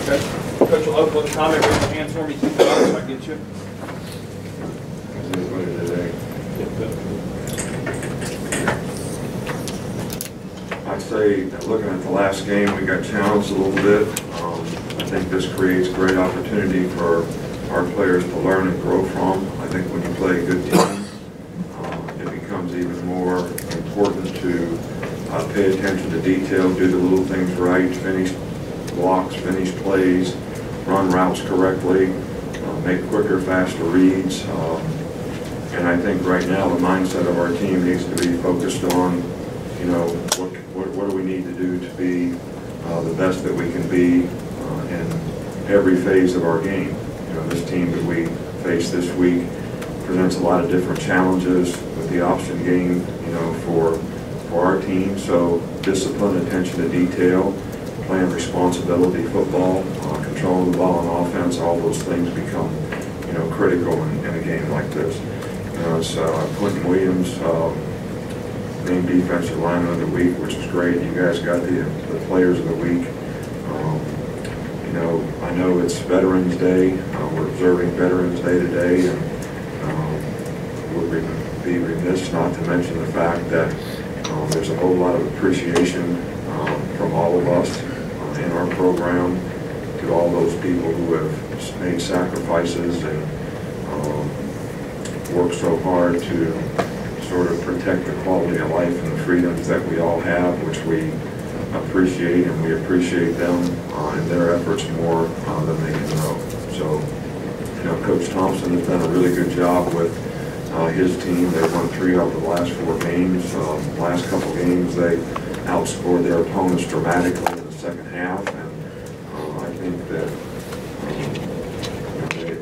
Coach will open with a comment. Raise your hands for me. Keep it up so I get you. I'd say that looking at the last game, we got challenged a little bit. I think this creates great opportunity for our players to learn and grow from. I think when you play a good team, it becomes even more important to pay attention to detail, do the little things right, finish blocks, finish plays, run routes correctly, make quicker, faster reads. And I think right now the mindset of our team needs to be focused on, you know, what do we need to do to be the best that we can be in every phase of our game. You know, this team that we face this week presents a lot of different challenges with the option game, you know, for our team. So discipline, attention to detail, playing responsibility football, controlling the ball on offense, all those things become, you know, critical in a game like this. You know, so Quentin Williams, named defensive lineman of the week, which is great. You guys got the players of the week. You know, I know it's Veterans Day. We're observing Veterans Day today, and we'll be remiss not to mention the fact that there's a whole lot of appreciation from all of us in our program to all those people who have made sacrifices and worked so hard to sort of protect the quality of life and the freedoms that we all have, which we appreciate, and we appreciate them and their efforts more than they can know. So, you know, Coach Thompson has done a really good job with his team. They've won 3 out of the last 4 games. Last couple games, they outscored their opponents dramatically in the second half, and I think that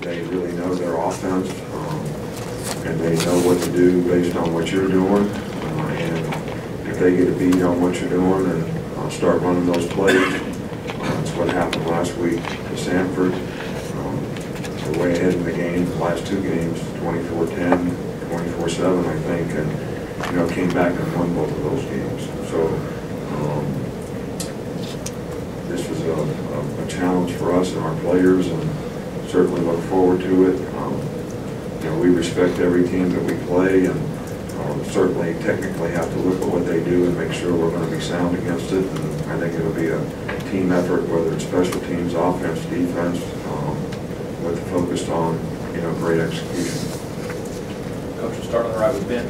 they really know their offense, and they know what to do based on what you're doing. And if they get a beat on what you're doing and start running those plays, that's what happened last week to Sanford. They're way ahead in the game, the last 2 games, 24-10, 24-7, I think, and, you know, came back and won both of those games. So this is a challenge for us and our players, and certainly look forward to it. You know, we respect every team that we play, and certainly technically have to look at what they do and make sure we're going to be sound against it. And I think it'll be a team effort, whether it's special teams, offense, defense, with the focus on, you know, great execution. Coach, we'll start on the right with Ben.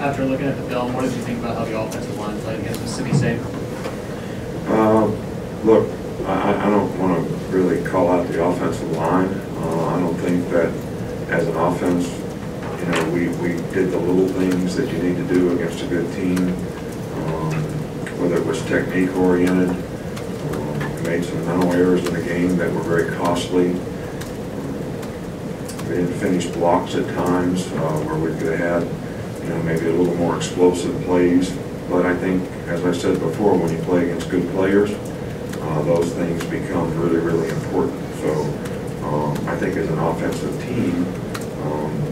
After looking at the film, what did you think about how the offensive line played against Mississippi State? Look, I don't want to really call out the offensive line. I don't think that as an offense, you know, we did the little things that you need to do against a good team, whether it was technique oriented. We made some mental errors in the game that were very costly. We didn't finish blocks at times where we could have had, you know, maybe a little more explosive plays. But I think, as I said before, when you play against good players, those things become really, really important. So I think as an offensive team,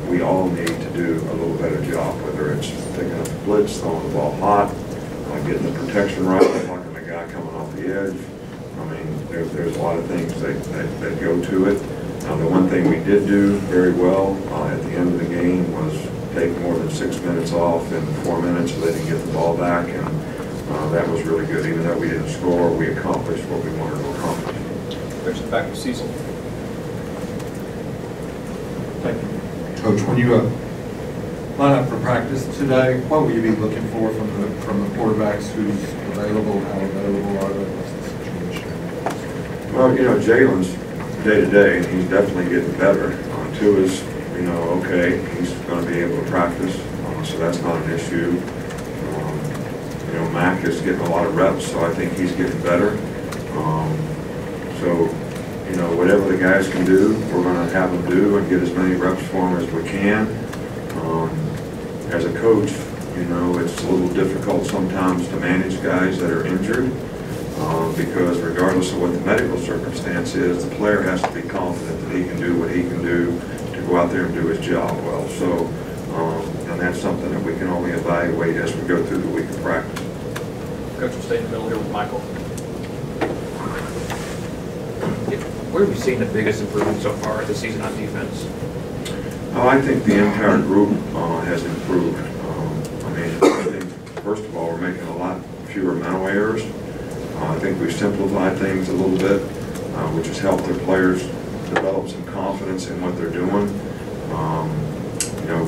we all need to do a little better job, whether it's picking up the blitz, throwing the ball hot, getting the protection right, blocking the guy coming off the edge. I mean, there's a lot of things that go to it. The one thing we did do very well at the end of the game was take more than 6 minutes off in 4 minutes so they didn't get the ball back, and that was really good. Even though we didn't score, we accomplished what we wanted to accomplish. Coach, back to Cecil. Thank you. Coach, when you line up for practice today, what will you be looking for from the quarterbacks? Who's available, how available are they? What's the situation? Well, you know, Jalen's day to day, and he's definitely getting better. Two is, you know, okay, he's going to be able to practice, so that's not an issue. You know, Mac is getting a lot of reps, so I think he's getting better. So, you know, whatever the guys can do, we're going to have them do and get as many reps for them as we can. As a coach, you know, it's a little difficult sometimes to manage guys that are injured because regardless of what the medical circumstance is, the player has to be confident that he can do what he can do to go out there and do his job well. So, and that's something that we can only evaluate as we go through the week of practice. Coach, we'll stay in the middle here with Michael. Where have you seen the biggest improvement so far this season on defense? I think the entire group has improved. I think, first of all, we're making a lot fewer mental errors. I think we've simplified things a little bit, which has helped their players develop some confidence in what they're doing.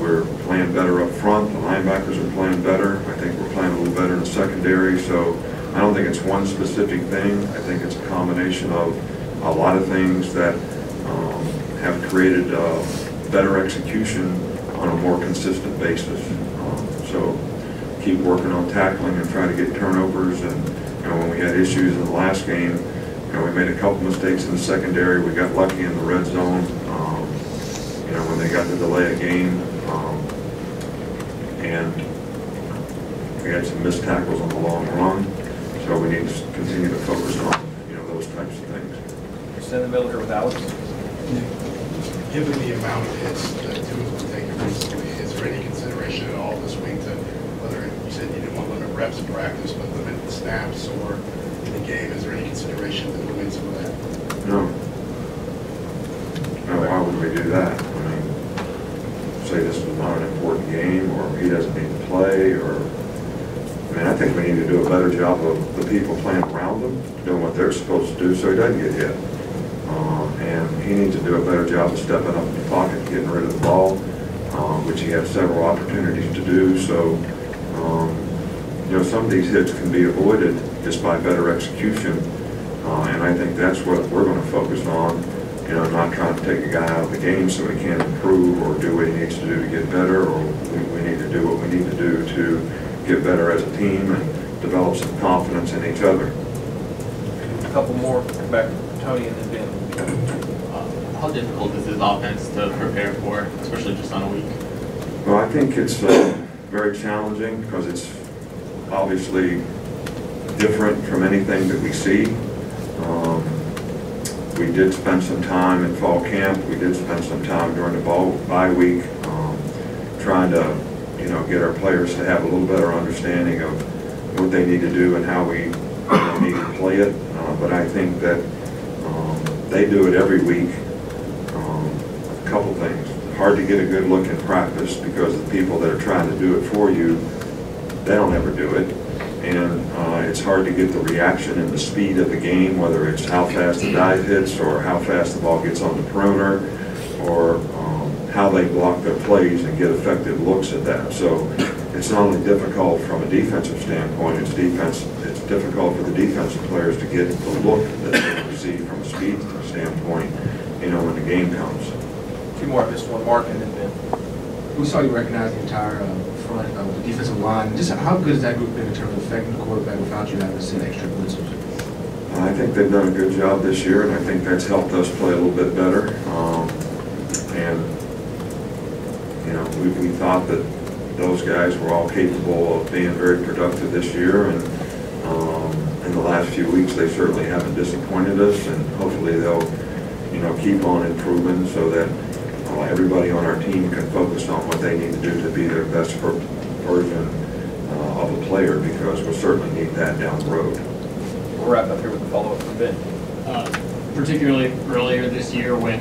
We're playing better up front. The linebackers are playing better. I think we're playing a little better in the secondary. So I don't think it's one specific thing. I think it's a combination of a lot of things that have created better execution on a more consistent basis. So keep working on tackling and try to get turnovers. And when we had issues in the last game, we made a couple mistakes in the secondary. We got lucky in the red zone. When they got to delay a game, and we had some missed tackles on the long run. So we need to continue to focus on those types of things. Just in the middle here with Alex. Given the amount of hits that Tua's been taking recently, is there any consideration at all this week to whether you said you didn't want to limit reps in practice, but limit the snaps or in the game? Is there any consideration to limit some of that? No. No, why would we do that? I mean, say this is not an important game, or he doesn't need to play, or I think we need to do a better job of the people playing around him, doing what they're supposed to do so he doesn't get hit. And he needs to do a better job of stepping up in the pocket, getting rid of the ball, which he had several opportunities to do. So, some of these hits can be avoided just by better execution. And I think that's what we're going to focus on, not trying to take a guy out of the game so he can't improve or do what he needs to do to get better, or we need to do what we need to do to get better as a team and develop some confidence in each other. A couple more, back to Tony and then Ben. How difficult is this offense to prepare for, especially just on a week? Well, I think it's very challenging because it's obviously different from anything that we see. We did spend some time in fall camp. We did spend some time during the bye week trying to, get our players to have a little better understanding of what they need to do and how we need to play it. But I think that they do it every week. A couple things. Hard to get a good look in practice because the people that are trying to do it for you, they don't ever do it. And it's hard to get the reaction and the speed of the game, whether it's how fast the dive hits or how fast the ball gets on the perimeter, or how they block their plays and get effective looks at that. So it's not only difficult from a defensive standpoint, it's difficult for the defensive players to get the look that they receive from a speed standpoint, when the game comes. Two more, I missed one, Mark and then Ben. We saw you recognize the entire front of the defensive line. Just how good has that group been in terms of affecting the quarterback without you having to send extra blitzers? I think they've done a good job this year, and I think that's helped us play a little bit better. We thought that those guys were all capable of being very productive this year, and in the last few weeks they certainly haven't disappointed us, and hopefully they'll keep on improving so that everybody on our team can focus on what they need to do to be their best version of a player, because we'll certainly need that down the road. We'll wrap up here with a follow-up from Ben. Particularly earlier this year when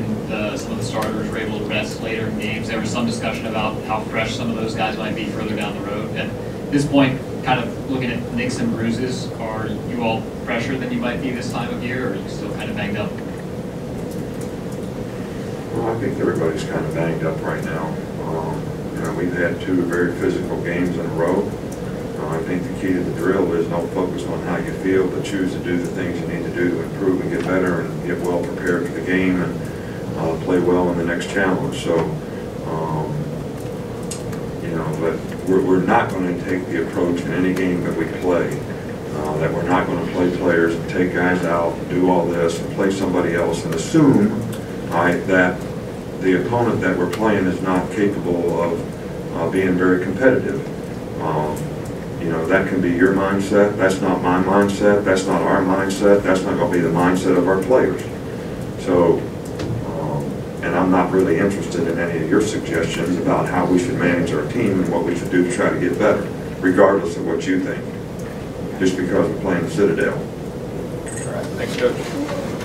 some of the starters were able to rest later in games, there was some discussion about how fresh some of those guys might be further down the road. At this point, kind of looking at nicks and bruises, are you all fresher than you might be this time of year, or are you still kind of banged up? Well, I think everybody's kind of banged up right now. We've had two very physical games in a row. I think the key to the drill is don't focus on how you feel, but choose to do the things you need to do to improve and get better and get well prepared for the game and play well in the next challenge. So, but we're not going to take the approach in any game that we play that we're not going to play players and take guys out and do all this and play somebody else and assume that the opponent that we're playing is not capable of being very competitive. That can be your mindset. That's not my mindset. That's not our mindset. That's not going to be the mindset of our players. So, and I'm not really interested in any of your suggestions about how we should manage our team and what we should do to try to get better, regardless of what you think, just because we're playing the Citadel. All right, thanks, Coach.